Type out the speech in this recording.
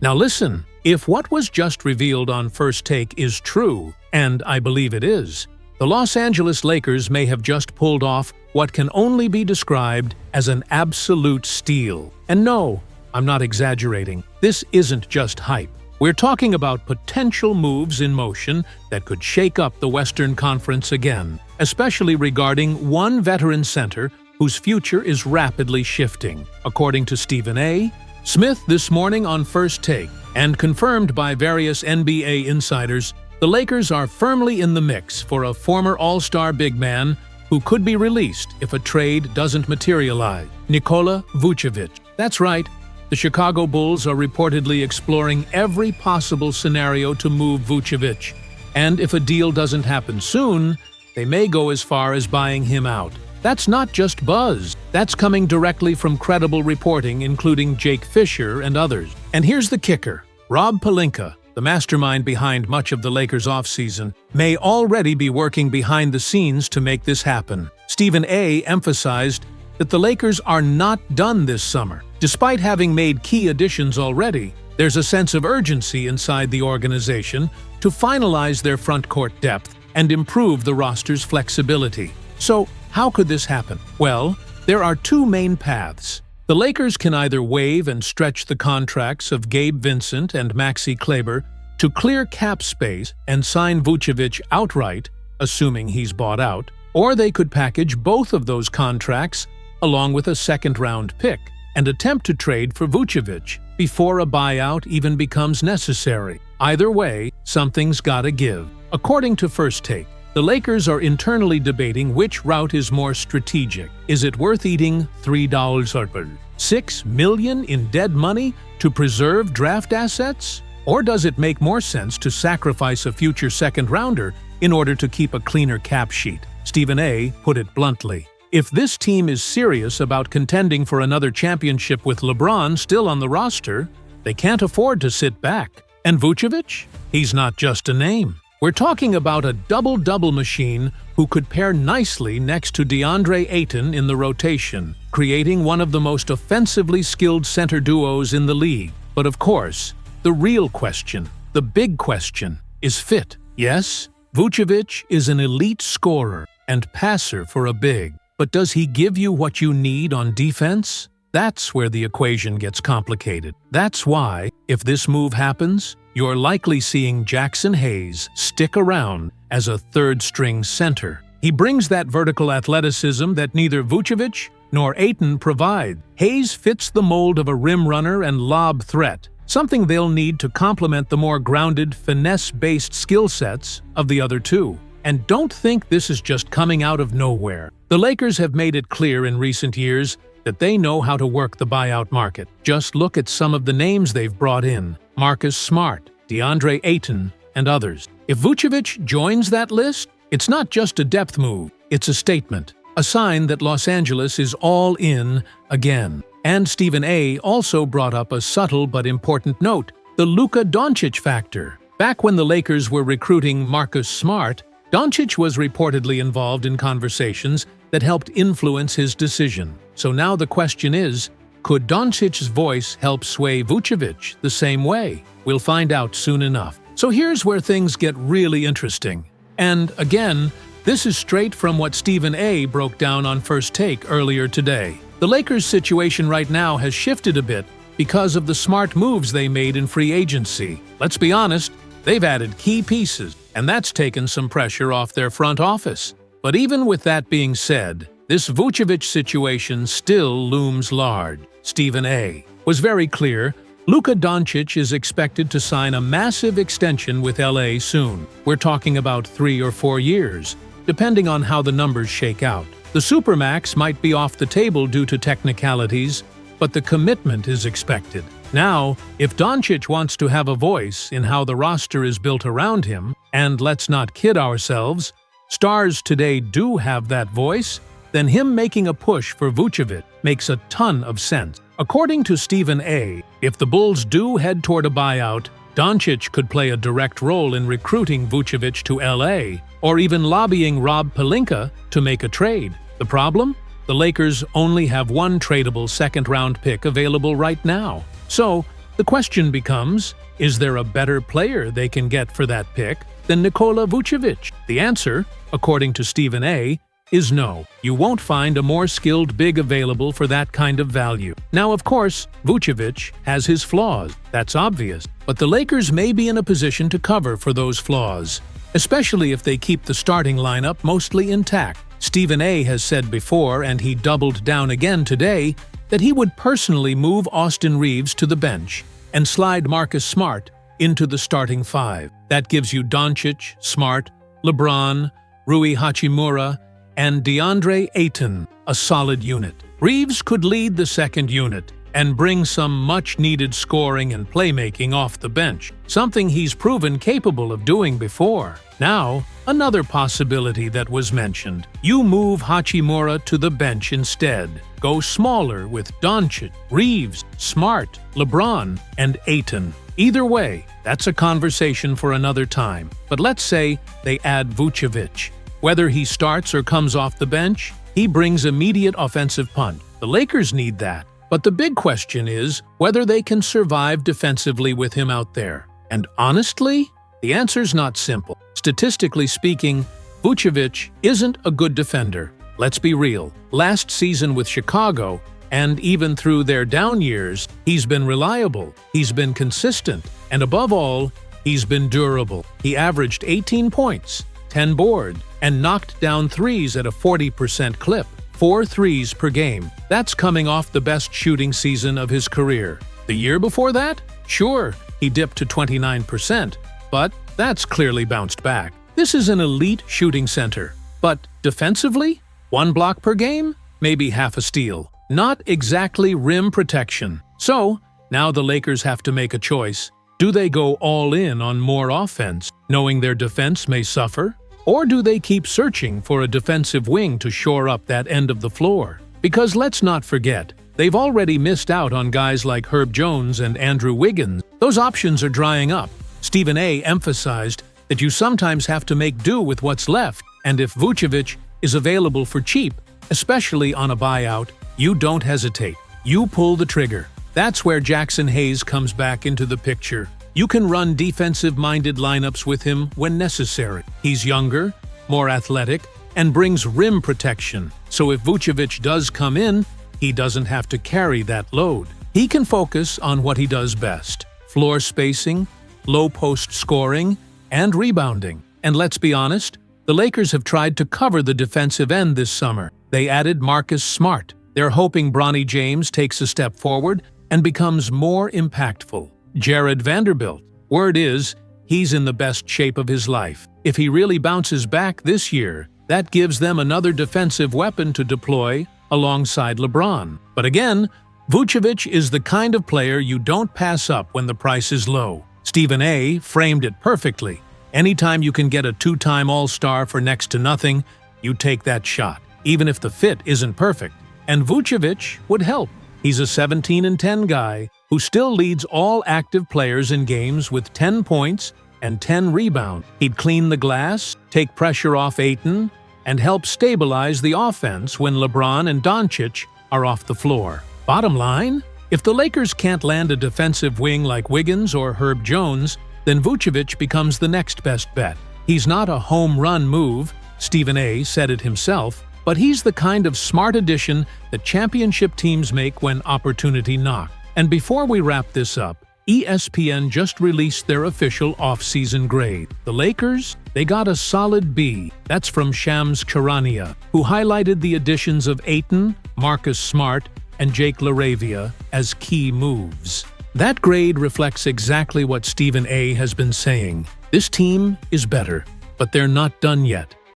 Now listen, if what was just revealed on First Take is true, and I believe it is, the Los Angeles Lakers may have just pulled off what can only be described as an absolute steal. And no, I'm not exaggerating. This isn't just hype. We're talking about potential moves in motion that could shake up the Western Conference again, especially regarding one veteran center whose future is rapidly shifting, according to Stephen A. Smith this morning on First Take, and confirmed by various NBA insiders. The Lakers are firmly in the mix for a former All-Star big man who could be released if a trade doesn't materialize, Nikola Vucevic. That's right, the Chicago Bulls are reportedly exploring every possible scenario to move Vucevic, and if a deal doesn't happen soon, they may go as far as buying him out. That's not just buzz. That's coming directly from credible reporting, including Jake Fisher and others. And here's the kicker. Rob Pelinka, the mastermind behind much of the Lakers' offseason, may already be working behind the scenes to make this happen. Stephen A. emphasized that the Lakers are not done this summer. Despite having made key additions already, there's a sense of urgency inside the organization to finalize their front court depth and improve the roster's flexibility. So, how could this happen? Well, there are two main paths. The Lakers can either waive and stretch the contracts of Gabe Vincent and Maxi Kleber to clear cap space and sign Vucevic outright, assuming he's bought out, or they could package both of those contracts along with a second-round pick and attempt to trade for Vucevic before a buyout even becomes necessary. Either way, something's gotta give. According to First Take, the Lakers are internally debating which route is more strategic. Is it worth eating $3 or $6 million in dead money to preserve draft assets? Or does it make more sense to sacrifice a future second-rounder in order to keep a cleaner cap sheet? Stephen A. put it bluntly. If this team is serious about contending for another championship with LeBron still on the roster, they can't afford to sit back. And Vucevic? He's not just a name. We're talking about a double-double machine who could pair nicely next to DeAndre Ayton in the rotation, creating one of the most offensively skilled center duos in the league. But of course, the real question, the big question, is fit. Yes, Vucevic is an elite scorer and passer for a big, but does he give you what you need on defense? That's where the equation gets complicated. That's why, if this move happens, you're likely seeing Jackson Hayes stick around as a third-string center. He brings that vertical athleticism that neither Vucevic nor Ayton provide. Hayes fits the mold of a rim runner and lob threat, something they'll need to complement the more grounded, finesse-based skill sets of the other two. And don't think this is just coming out of nowhere. The Lakers have made it clear in recent years that they know how to work the buyout market. Just look at some of the names they've brought in: Marcus Smart, DeAndre Ayton, and others. If Vucevic joins that list, it's not just a depth move, it's a statement, a sign that Los Angeles is all in again. And Stephen A. also brought up a subtle but important note: the Luka Doncic factor. Back when the Lakers were recruiting Marcus Smart, Doncic was reportedly involved in conversations that helped influence his decision. So now the question is, could Doncic's voice help sway Vucevic the same way? We'll find out soon enough. So here's where things get really interesting. And again, this is straight from what Stephen A. broke down on First Take earlier today. The Lakers' situation right now has shifted a bit because of the smart moves they made in free agency. Let's be honest, they've added key pieces, and that's taken some pressure off their front office. But even with that being said, this Vucevic situation still looms large. Stephen A. was very clear. Luka Doncic is expected to sign a massive extension with LA soon. We're talking about 3 or 4 years, depending on how the numbers shake out. The Supermax might be off the table due to technicalities, but the commitment is expected. Now, if Doncic wants to have a voice in how the roster is built around him, and let's not kid ourselves, stars today do have that voice, then him making a push for Vucevic makes a ton of sense. According to Stephen A., if the Bulls do head toward a buyout, Doncic could play a direct role in recruiting Vucevic to LA, or even lobbying Rob Pelinka to make a trade. The problem? The Lakers only have one tradable second-round pick available right now. So, The question becomes, is there a better player they can get for that pick than Nikola Vucevic? The answer, according to Stephen A., is no. You won't find a more skilled big available for that kind of value. Now, of course, Vucevic has his flaws. That's obvious. But the Lakers may be in a position to cover for those flaws, especially if they keep the starting lineup mostly intact. Stephen A. has said before, and he doubled down again today, that he would personally move Austin Reeves to the bench and slide Marcus Smart into the starting five. That gives you Doncic, Smart, LeBron, Rui Hachimura, and DeAndre Ayton, a solid unit. Reeves could lead the second unit and bring some much-needed scoring and playmaking off the bench, something he's proven capable of doing before. Now, another possibility that was mentioned. You move Hachimura to the bench instead. Go smaller with Doncic, Reeves, Smart, LeBron, and Ayton. Either way, that's a conversation for another time. But let's say they add Vucevic. Whether he starts or comes off the bench, he brings immediate offensive punch. The Lakers need that. But the big question is whether they can survive defensively with him out there. And honestly, the answer's not simple. Statistically speaking, Vucevic isn't a good defender. Let's be real. Last season with Chicago, and even through their down years, he's been reliable, he's been consistent, and above all, he's been durable. He averaged 18 points, 10 boards, and knocked down threes at a 40% clip. 4 threes per game. That's coming off the best shooting season of his career. The year before that? Sure, he dipped to 29%, but that's clearly bounced back. This is an elite shooting center. But defensively? 1 block per game? Maybe half a steal. Not exactly rim protection. So, now the Lakers have to make a choice. Do they go all in on more offense, knowing their defense may suffer? Or do they keep searching for a defensive wing to shore up that end of the floor? Because let's not forget, they've already missed out on guys like Herb Jones and Andrew Wiggins. Those options are drying up. Stephen A. emphasized that you sometimes have to make do with what's left, and if Vucevic is available for cheap, especially on a buyout, you don't hesitate. You pull the trigger. That's where Jackson Hayes comes back into the picture. You can run defensive-minded lineups with him when necessary. He's younger, more athletic, and brings rim protection. So if Vucevic does come in, he doesn't have to carry that load. He can focus on what he does best: floor spacing, low-post scoring, and rebounding. And let's be honest, the Lakers have tried to cover the defensive end this summer. They added Marcus Smart. They're hoping Bronny James takes a step forward and becomes more impactful. Jared Vanderbilt. Word is, he's in the best shape of his life. If he really bounces back this year, that gives them another defensive weapon to deploy alongside LeBron. But again, Vucevic is the kind of player you don't pass up when the price is low. Stephen A. framed it perfectly. Anytime you can get a 2-time All-Star for next to nothing, you take that shot, even if the fit isn't perfect. And Vucevic would help. He's a 17-10 guy who still leads all active players in games with 10 points and 10 rebounds. He'd clean the glass, take pressure off Ayton, and help stabilize the offense when LeBron and Doncic are off the floor. Bottom line, if the Lakers can't land a defensive wing like Wiggins or Herb Jones, then Vucevic becomes the next best bet. He's not a home run move, Stephen A. said it himself, but he's the kind of smart addition that championship teams make when opportunity knocks. And before we wrap this up, ESPN just released their official off-season grade. The Lakers, they got a solid B. That's from Shams Charania, who highlighted the additions of Ayton, Marcus Smart, and Jake LaRavia as key moves. That grade reflects exactly what Stephen A. has been saying. This team is better, but they're not done yet.